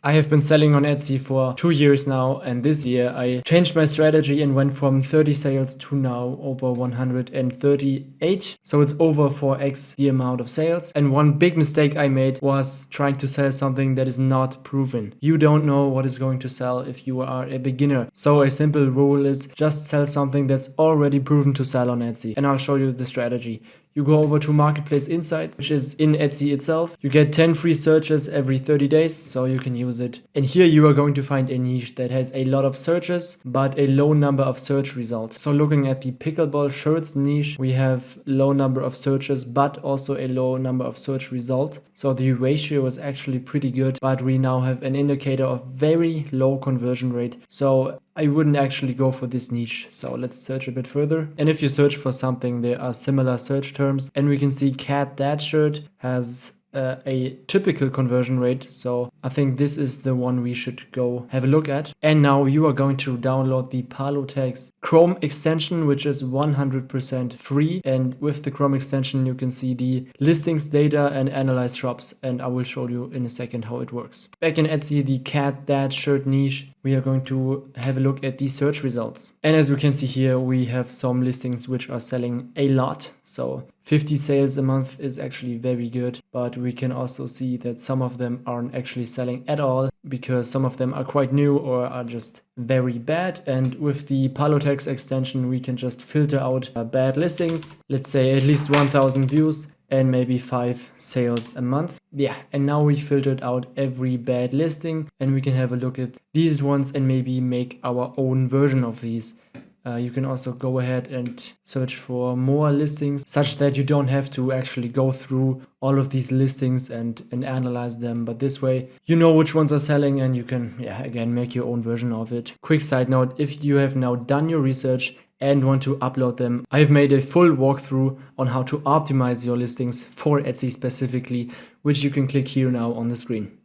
I have been selling on Etsy for 2 years now, and this year I changed my strategy and went from 30 sales to now over 138. So it's over 4x the amount of sales. And one big mistake I made was trying to sell something that is not proven. You don't know what is going to sell if you are a beginner. So a simple rule is just sell something that's already proven to sell on Etsy. And I'll show you the strategy. You go over to Marketplace Insights, which is in Etsy itself. You get 10 free searches every 30 days, so you can use it. And here you are going to find a niche that has a lot of searches, but a low number of search results. So looking at the pickleball shirts niche, we have low number of searches, but also a low number of search results. So the ratio is actually pretty good, but we now have an indicator of very low conversion rate. So I wouldn't actually go for this niche. So let's search a bit further. And if you search for something, there are similar search terms. And we can see cat that shirt has a typical conversion rate. So I think this is the one we should go have a look at. And now you are going to download the Palotex Chrome extension, which is 100% free. And with the Chrome extension, you can see the listings data and analyze shops. And I will show you in a second how it works. Back in Etsy, the cat that shirt niche, we are going to have a look at the search results. And as we can see here, we have some listings which are selling a lot. So 50 sales a month is actually very good, but we can also see that some of them aren't actually selling at all because some of them are quite new or are just very bad. And with the Palotex extension, we can just filter out bad listings, let's say at least 1,000 views and maybe 5 sales a month. Yeah, and now we filtered out every bad listing and we can have a look at these ones and maybe make our own version of these. You can also go ahead and search for more listings such that you don't have to actually go through all of these listings and analyze them. But this way, you know which ones are selling and you can, again, make your own version of it. Quick side note, if you have now done your research and want to upload them, I've made a full walkthrough on how to optimize your listings for Etsy specifically, which you can click here now on the screen.